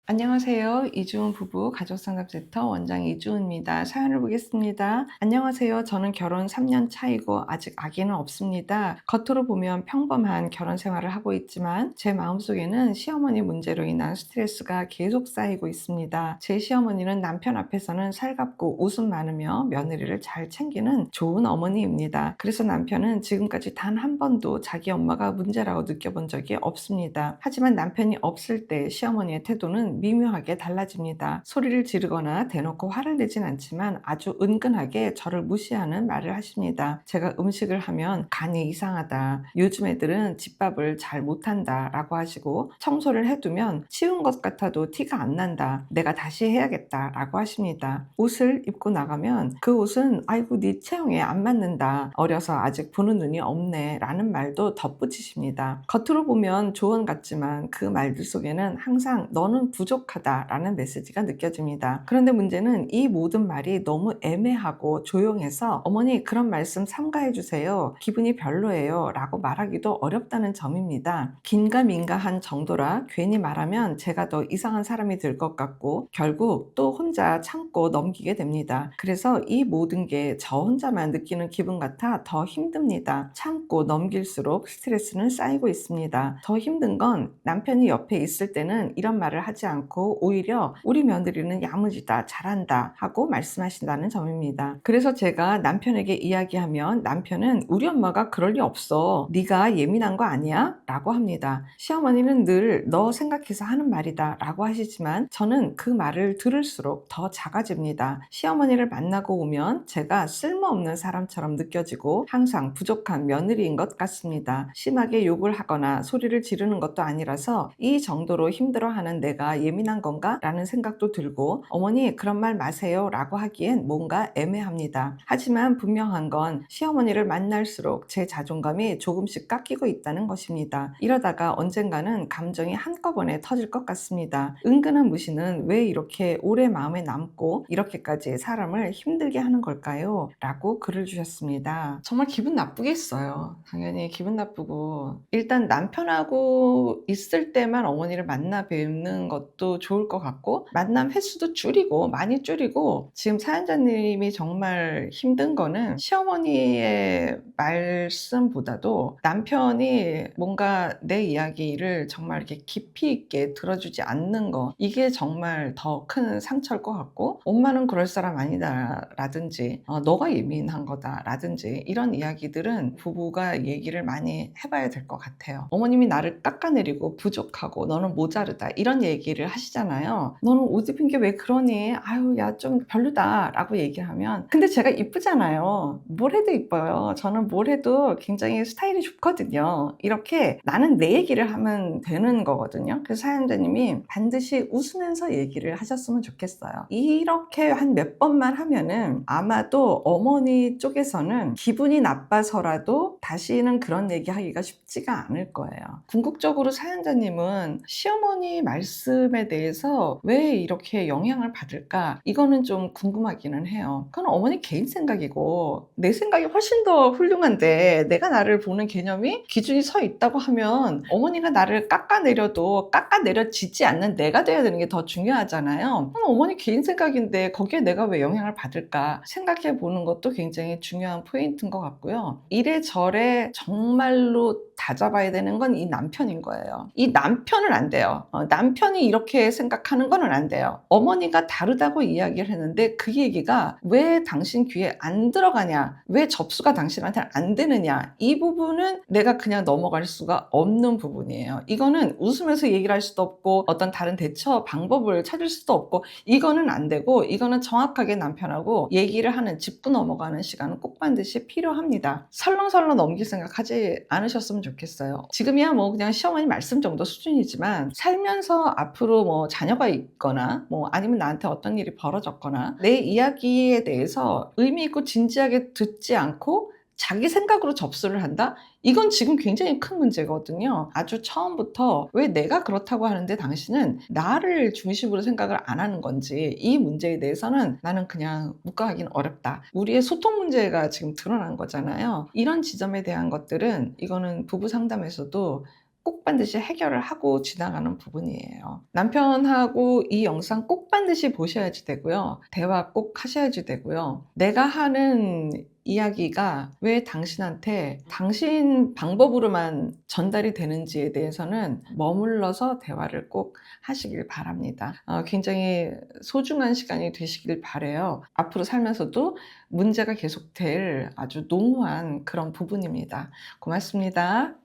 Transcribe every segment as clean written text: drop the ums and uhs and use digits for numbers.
안녕하세요. 이주은 부부 가족상담센터 원장 이주은입니다. 사연을 보겠습니다. 안녕하세요. 저는 결혼 3년 차이고 아직 아기는 없습니다. 겉으로 보면 평범한 결혼 생활을 하고 있지만 제 마음속에는 시어머니 문제로 인한 스트레스가 계속 쌓이고 있습니다. 제 시어머니는 남편 앞에서는 살갑고 웃음 많으며 며느리를 잘 챙기는 좋은 어머니입니다. 그래서 남편은 지금까지 단 한 번도 자기 엄마가 문제라고 느껴본 적이 없습니다. 하지만 남편이 없을 때 시어머니의 태도는 미묘하게 달라집니다. 소리를 지르거나 대놓고 화를 내진 않지만 아주 은근하게 저를 무시하는 말을 하십니다. 제가 음식을 하면 간이 이상하다, 요즘 애들은 집밥을 잘 못한다 라고 하시고, 청소를 해두면 치운 것 같아도 티가 안 난다, 내가 다시 해야겠다 라고 하십니다. 옷을 입고 나가면 그 옷은 아이고 네 체형에 안 맞는다, 어려서 아직 보는 눈이 없네 라는 말도 덧붙이십니다. 겉으로 보면 조언 같지만 그 말들 속에는 항상 너는 부족하다라는 메시지가 느껴집니다. 그런데 문제는 이 모든 말이 너무 애매하고 조용해서 어머니 그런 말씀 삼가해 주세요, 기분이 별로예요 라고 말하기도 어렵다는 점입니다. 긴가민가한 정도라 괜히 말하면 제가 더 이상한 사람이 될 것 같고 결국 또 혼자 참고 넘기게 됩니다. 그래서 이 모든 게 저 혼자만 느끼는 기분 같아 더 힘듭니다. 참고 넘길수록 스트레스는 쌓이고 있습니다. 더 힘든 건 남편이 옆에 있을 때는 이런 말을 하지 않고 오히려 우리 며느리는 야무지다, 잘한다 하고 말씀하신다는 점입니다. 그래서 제가 남편에게 이야기하면 남편은 우리 엄마가 그럴 리 없어, 네가 예민한 거 아니야? 라고 합니다. 시어머니는 늘 너 생각해서 하는 말이다 라고 하시지만 저는 그 말을 들을수록 더 작아집니다. 시어머니를 만나고 오면 제가 쓸모없는 사람처럼 느껴지고 항상 부족한 며느리인 것 같습니다. 심하게 욕을 하거나 소리를 지르는 것도 아니라서 이 정도로 힘들어하는 내가 예민한 건가? 라는 생각도 들고, 어머니 그런 말 마세요 라고 하기엔 뭔가 애매합니다. 하지만 분명한 건 시어머니를 만날수록 제 자존감이 조금씩 깎이고 있다는 것입니다. 이러다가 언젠가는 감정이 한꺼번에 터질 것 같습니다. 은근한 무시는 왜 이렇게 오래 마음에 남고 이렇게까지 사람을 힘들게 하는 걸까요? 라고 글을 주셨습니다. 정말 기분 나쁘겠어요. 당연히 기분 나쁘고, 일단 남편하고 있을 때만 어머니를 만나 뵙는 것도 좋을 것 같고, 만남 횟수도 줄이고 많이 줄이고, 지금 사연자님이 정말 힘든 거는 시어머니의 말씀보다도 남편이 뭔가 내 이야기를 정말 이렇게 깊이 있게 들어주지 않는 거, 이게 정말 더 큰 상처일 것 같고, 엄마는 그럴 사람 아니다 라든지 너가 예민한 거다 라든지 이런 이야기들은 부부가 얘기를 많이 해봐야 될 것 같아요. 어머님이 나를 깎아내리고 부족하고 너는 모자르다 이런 얘기를 하시잖아요. 너는 옷 입은 게 왜 그러니, 아유 야 좀 별로다 라고 얘기를 하면, 근데 제가 이쁘잖아요, 뭘 해도 이뻐요, 저는 뭘 해도 굉장히 스타일이 좋거든요, 이렇게 나는 내 얘기를 하면 되는 거거든요. 그래서 사연자님이 반드시 웃으면서 얘기를 하셨으면 좋겠어요. 이렇게 한 몇 번만 하면은 아마도 어머니 쪽에서는 기분이 나빠서라도 다시는 그런 얘기하기가 쉽지가 않을 거예요. 궁극적으로 사연자님은 시어머니 말씀에 대해서 왜 이렇게 영향을 받을까, 이거는 좀 궁금하기는 해요. 그건 어머니 개인 생각이고 내 생각이 훨씬 더 훌륭한데, 내가 나를 보는 개념이 기준이 서 있다고 하면 어머니가 나를 깎아내려도 깎아내려지지 않는 내가 돼야 되는 게 더 중요하잖아요. 그럼 어머니 개인 생각인데 거기에 내가 왜 영향을 받을까 생각해 보는 것도 굉장히 중요한 포인트인 것 같고요. 이래저래 정말로 다잡아야 되는 건 이 남편인 거예요. 이 남편은 안 돼요. 남편이 이렇게 생각하는 거는 안 돼요. 어머니가 다르다고 이야기를 했는데 그 얘기가 왜 당신 귀에 안 들어가냐, 왜 접수가 당신한테 안 되느냐, 이 부분은 내가 그냥 넘어갈 수가 없는 부분이에요. 이거는 웃으면서 얘기를 할 수도 없고 어떤 다른 대처 방법을 찾을 수도 없고, 이거는 안 되고, 이거는 정확하게 남편하고 얘기를 하는, 짚고 넘어가는 시간은 꼭 반드시 필요합니다. 설렁설렁 넘길 생각 하지 않으셨으면 좋겠어요. 지금이야 뭐 그냥 시어머니 말씀 정도 수준이지만, 살면서 앞으로 뭐 자녀가 있거나 뭐 아니면 나한테 어떤 일이 벌어졌거나 내 이야기에 대해서 의미 있고 진지하게 듣지 않고 자기 생각으로 접수를 한다? 이건 지금 굉장히 큰 문제거든요. 아주 처음부터 왜 내가 그렇다고 하는데 당신은 나를 중심으로 생각을 안 하는 건지, 이 문제에 대해서는 나는 그냥 묵과하기는 어렵다. 우리의 소통 문제가 지금 드러난 거잖아요. 이런 지점에 대한 것들은, 이거는 부부 상담에서도 꼭 반드시 해결을 하고 지나가는 부분이에요. 남편하고 이 영상 꼭 반드시 보셔야지 되고요. 대화 꼭 하셔야지 되고요. 내가 하는 이야기가 왜 당신한테 당신 방법으로만 전달이 되는지에 대해서는 머물러서 대화를 꼭 하시길 바랍니다. 굉장히 소중한 시간이 되시길 바라요. 앞으로 살면서도 문제가 계속될 아주 농후한 그런 부분입니다. 고맙습니다.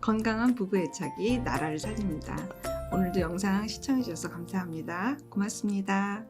건강한 부부 애착이 나라를 살립니다. 오늘도 영상 시청해 주셔서 감사합니다. 고맙습니다.